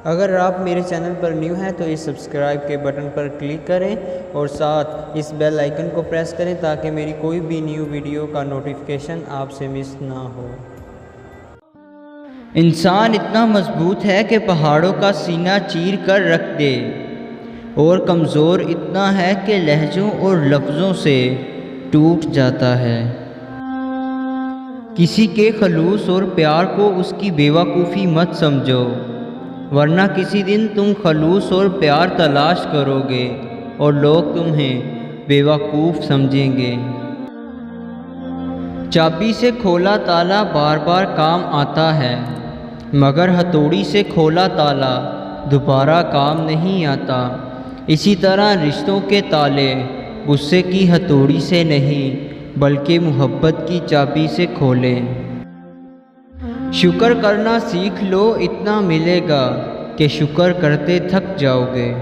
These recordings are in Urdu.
اگر آپ میرے چینل پر نیو ہیں تو اس سبسکرائب کے بٹن پر کلک کریں اور ساتھ اس بیل آئیکن کو پریس کریں تاکہ میری کوئی بھی نیو ویڈیو کا نوٹیفیکیشن آپ سے مس نہ ہو۔ انسان اتنا مضبوط ہے کہ پہاڑوں کا سینہ چیر کر رکھ دے، اور کمزور اتنا ہے کہ لہجوں اور لفظوں سے ٹوٹ جاتا ہے۔ کسی کے خلوص اور پیار کو اس کی بیوقوفی مت سمجھو، ورنہ کسی دن تم خلوص اور پیار تلاش کرو گے اور لوگ تمہیں بیوقوف سمجھیں گے۔ چابی سے کھولا تالا بار بار کام آتا ہے، مگر ہتھوڑی سے کھولا تالا دوبارہ کام نہیں آتا۔ اسی طرح رشتوں کے تالے غصے کی ہتھوڑی سے نہیں بلکہ محبت کی چابی سے کھولیں۔ شکر کرنا سیکھ لو، اتنا ملے گا کہ شکر کرتے تھک جاؤ گے۔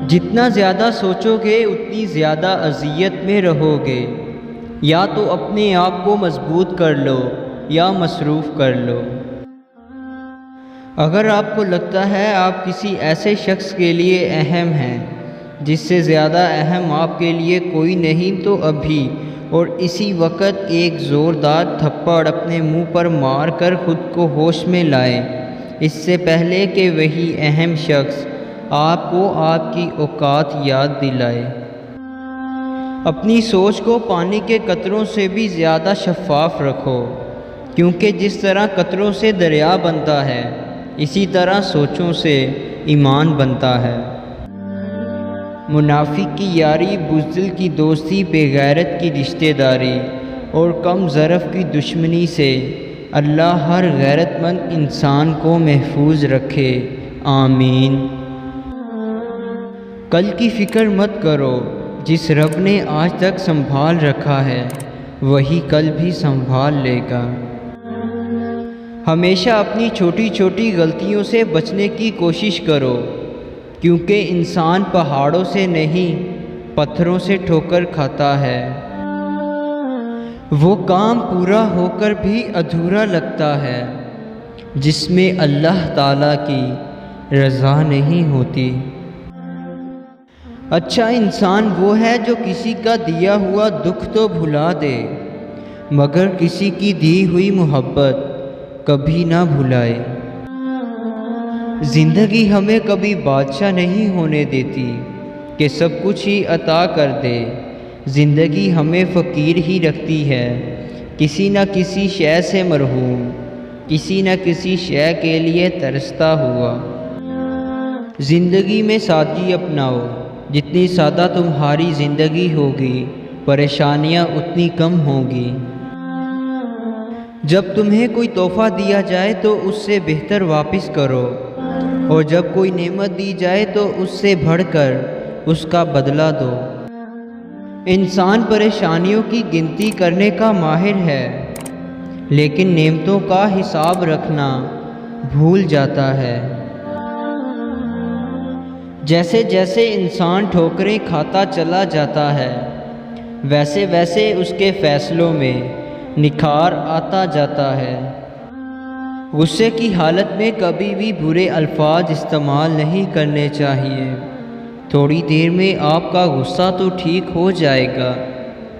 جتنا زیادہ سوچو گے اتنی زیادہ اذیت میں رہو گے۔ یا تو اپنے آپ کو مضبوط کر لو یا مصروف کر لو۔ اگر آپ کو لگتا ہے آپ کسی ایسے شخص کے لیے اہم ہیں جس سے زیادہ اہم آپ کے لیے کوئی نہیں، تو ابھی اور اسی وقت ایک زوردار تھپڑ اپنے منہ پر مار کر خود کو ہوش میں لائیں، اس سے پہلے کہ وہی اہم شخص آپ کو آپ کی اوقات یاد دلائے۔ اپنی سوچ کو پانی کے قطروں سے بھی زیادہ شفاف رکھو، کیونکہ جس طرح قطروں سے دریا بنتا ہے اسی طرح سوچوں سے ایمان بنتا ہے۔ منافق کی یاری، بزدل کی دوستی، بے غیرت کی رشتہ داری اور کم ظرف کی دشمنی سے اللہ ہر غیرت مند انسان کو محفوظ رکھے، آمین۔ کل کی فکر مت کرو، جس رب نے آج تک سنبھال رکھا ہے وہی کل بھی سنبھال لے گا۔ ہمیشہ اپنی چھوٹی چھوٹی غلطیوں سے بچنے کی کوشش کرو، کیونکہ انسان پہاڑوں سے نہیں پتھروں سے ٹھوکر کھاتا ہے۔ وہ کام پورا ہو کر بھی ادھورا لگتا ہے جس میں اللہ تعالیٰ کی رضا نہیں ہوتی۔ اچھا انسان وہ ہے جو کسی کا دیا ہوا دکھ تو بھلا دے، مگر کسی کی دی ہوئی محبت کبھی نہ بھلائے۔ زندگی ہمیں کبھی بادشاہ نہیں ہونے دیتی کہ سب کچھ ہی عطا کر دے، زندگی ہمیں فقیر ہی رکھتی ہے، کسی نہ کسی شے سے محروم، کسی نہ کسی شے کے لیے ترستا ہوا۔ زندگی میں سادگی اپناؤ، جتنی سادہ تمہاری زندگی ہوگی پریشانیاں اتنی کم ہوں گی۔ جب تمہیں کوئی تحفہ دیا جائے تو اس سے بہتر واپس کرو، اور جب کوئی نعمت دی جائے تو اس سے بڑھ کر اس کا بدلہ دو۔ انسان پریشانیوں کی گنتی کرنے کا ماہر ہے، لیکن نعمتوں کا حساب رکھنا بھول جاتا ہے۔ جیسے جیسے انسان ٹھوکریں کھاتا چلا جاتا ہے ویسے ویسے اس کے فیصلوں میں نکھار آتا جاتا ہے۔ غصے کی حالت میں کبھی بھی برے الفاظ استعمال نہیں کرنے چاہیے۔ تھوڑی دیر میں آپ کا غصہ تو ٹھیک ہو جائے گا،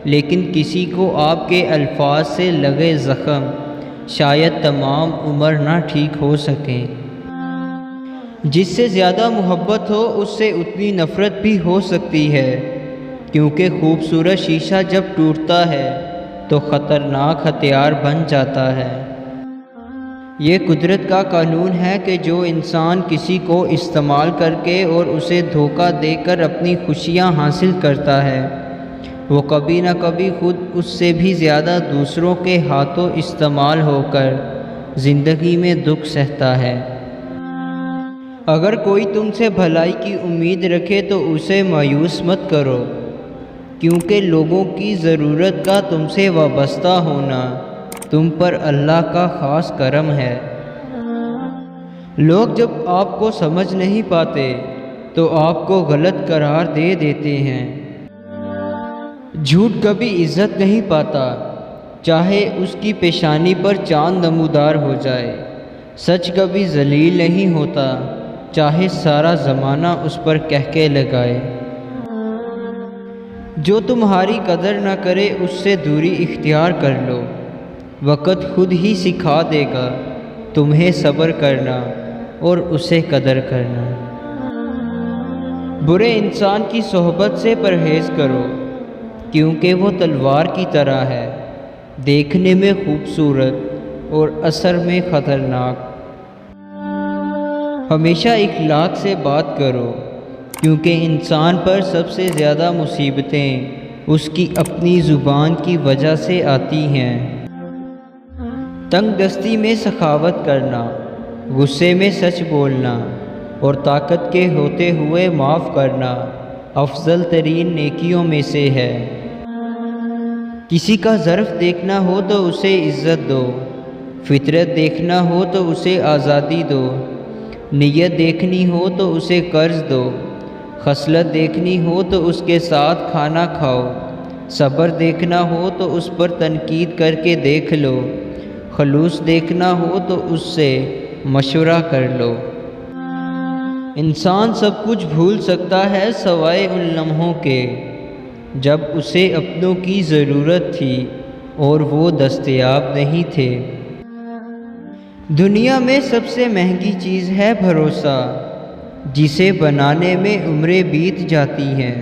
لیکن کسی کو آپ کے الفاظ سے لگے زخم شاید تمام عمر نہ ٹھیک ہو سکیں۔ جس سے زیادہ محبت ہو اس سے اتنی نفرت بھی ہو سکتی ہے، کیونکہ خوبصورت شیشہ جب ٹوٹتا ہے تو خطرناک ہتھیار بن جاتا ہے۔ یہ قدرت کا قانون ہے کہ جو انسان کسی کو استعمال کر کے اور اسے دھوکہ دے کر اپنی خوشیاں حاصل کرتا ہے، وہ کبھی نہ کبھی خود اس سے بھی زیادہ دوسروں کے ہاتھوں استعمال ہو کر زندگی میں دکھ سہتا ہے۔ اگر کوئی تم سے بھلائی کی امید رکھے تو اسے مایوس مت کرو، کیونکہ لوگوں کی ضرورت کا تم سے وابستہ ہونا تم پر اللہ کا خاص کرم ہے۔ لوگ جب آپ کو سمجھ نہیں پاتے تو آپ کو غلط قرار دے دیتے ہیں۔ جھوٹ کبھی عزت نہیں پاتا، چاہے اس کی پیشانی پر چاند نمودار ہو جائے۔ سچ کبھی ذلیل نہیں ہوتا، چاہے سارا زمانہ اس پر کہکے لگائے۔ جو تمہاری قدر نہ کرے اس سے دوری اختیار کر لو، وقت خود ہی سکھا دے گا تمہیں صبر کرنا اور اسے قدر کرنا۔ برے انسان کی صحبت سے پرہیز کرو، کیونکہ وہ تلوار کی طرح ہے، دیکھنے میں خوبصورت اور اثر میں خطرناک۔ ہمیشہ اخلاق سے بات کرو، کیونکہ انسان پر سب سے زیادہ مصیبتیں اس کی اپنی زبان کی وجہ سے آتی ہیں۔ تنگ دستی میں سخاوت کرنا، غصے میں سچ بولنا اور طاقت کے ہوتے ہوئے معاف کرنا افضل ترین نیکیوں میں سے ہے۔ کسی کا ظرف دیکھنا ہو تو اسے عزت دو، فطرت دیکھنا ہو تو اسے آزادی دو، نیت دیکھنی ہو تو اسے قرض دو، خصلت دیکھنی ہو تو اس کے ساتھ کھانا کھاؤ، صبر دیکھنا ہو تو اس پر تنقید کر کے دیکھ لو، خلوص دیکھنا ہو تو اس سے مشورہ کر لو۔ انسان سب کچھ بھول سکتا ہے سوائے ان لمحوں کے جب اسے اپنوں کی ضرورت تھی اور وہ دستیاب نہیں تھے۔ دنیا میں سب سے مہنگی چیز ہے بھروسہ، جسے بنانے میں عمریں بیت جاتی ہیں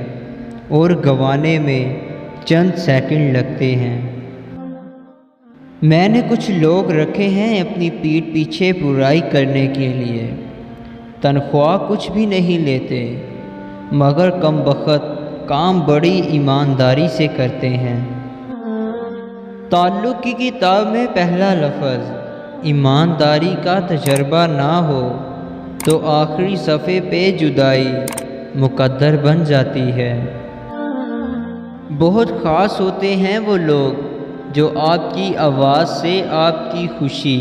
اور گنوانے میں چند سیکنڈ لگتے ہیں۔ میں نے کچھ لوگ رکھے ہیں اپنی پیٹھ پیچھے برائی کرنے کے لیے، تنخواہ کچھ بھی نہیں لیتے، مگر کم بخت کام بڑی ایمانداری سے کرتے ہیں۔ تعلق کی کتاب میں پہلا لفظ ایمانداری کا تجربہ نہ ہو تو آخری صفحے پہ جدائی مقدر بن جاتی ہے۔ بہت خاص ہوتے ہیں وہ لوگ جو آپ کی آواز سے آپ کی خوشی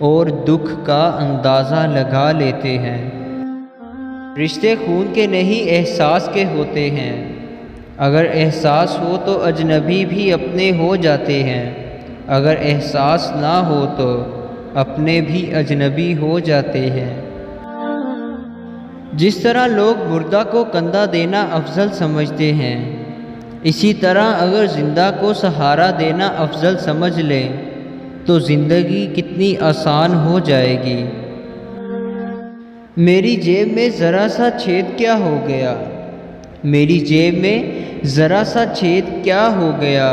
اور دکھ کا اندازہ لگا لیتے ہیں۔ رشتے خون کے نہیں احساس کے ہوتے ہیں، اگر احساس ہو تو اجنبی بھی اپنے ہو جاتے ہیں، اگر احساس نہ ہو تو اپنے بھی اجنبی ہو جاتے ہیں۔ جس طرح لوگ مردہ کو کندھا دینا افضل سمجھتے ہیں، اسی طرح اگر زندہ کو سہارا دینا افضل سمجھ لیں تو زندگی کتنی آسان ہو جائے گی۔ میری جیب میں ذرا سا چھید کیا ہو گیا، میری جیب میں ذرا سا چھید کیا ہو گیا،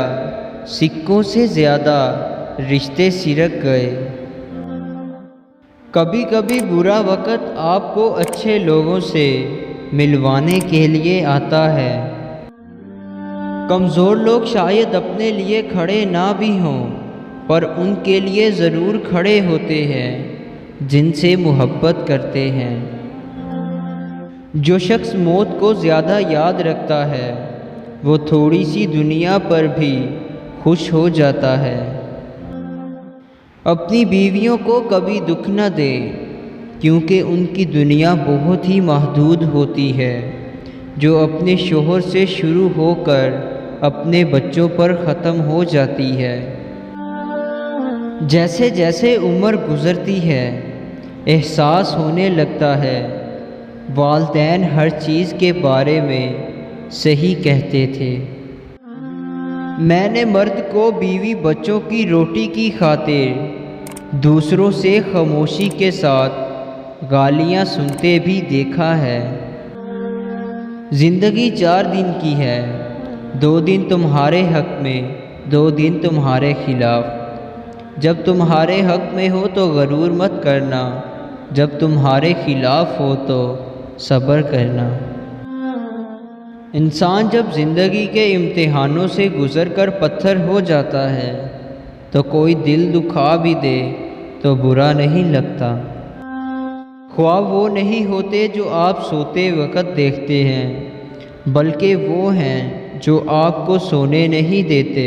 سکوں سے زیادہ رشتے سرک گئے۔ کبھی کبھی برا وقت آپ کو اچھے لوگوں سے ملوانے کے لیے آتا ہے۔ کمزور لوگ شاید اپنے لیے کھڑے نہ بھی ہوں، پر ان کے لیے ضرور کھڑے ہوتے ہیں جن سے محبت کرتے ہیں۔ جو شخص موت کو زیادہ یاد رکھتا ہے وہ تھوڑی سی دنیا پر بھی خوش ہو جاتا ہے۔ اپنی بیویوں کو کبھی دکھ نہ دے، کیونکہ ان کی دنیا بہت ہی محدود ہوتی ہے، جو اپنے شوہر سے شروع ہو کر اپنے بچوں پر ختم ہو جاتی ہے۔ جیسے جیسے عمر گزرتی ہے احساس ہونے لگتا ہے والدین ہر چیز کے بارے میں صحیح کہتے تھے۔ میں نے مرد کو بیوی بچوں کی روٹی کی خاطر دوسروں سے خاموشی کے ساتھ گالیاں سنتے بھی دیکھا ہے۔ زندگی 4 دن کی ہے، 2 دن تمہارے حق میں، 2 دن تمہارے خلاف۔ جب تمہارے حق میں ہو تو غرور مت کرنا، جب تمہارے خلاف ہو تو صبر کرنا۔ انسان جب زندگی کے امتحانوں سے گزر کر پتھر ہو جاتا ہے تو کوئی دل دکھا بھی دے تو برا نہیں لگتا۔ خواب وہ نہیں ہوتے جو آپ سوتے وقت دیکھتے ہیں، بلکہ وہ ہیں جو آپ کو سونے نہیں دیتے۔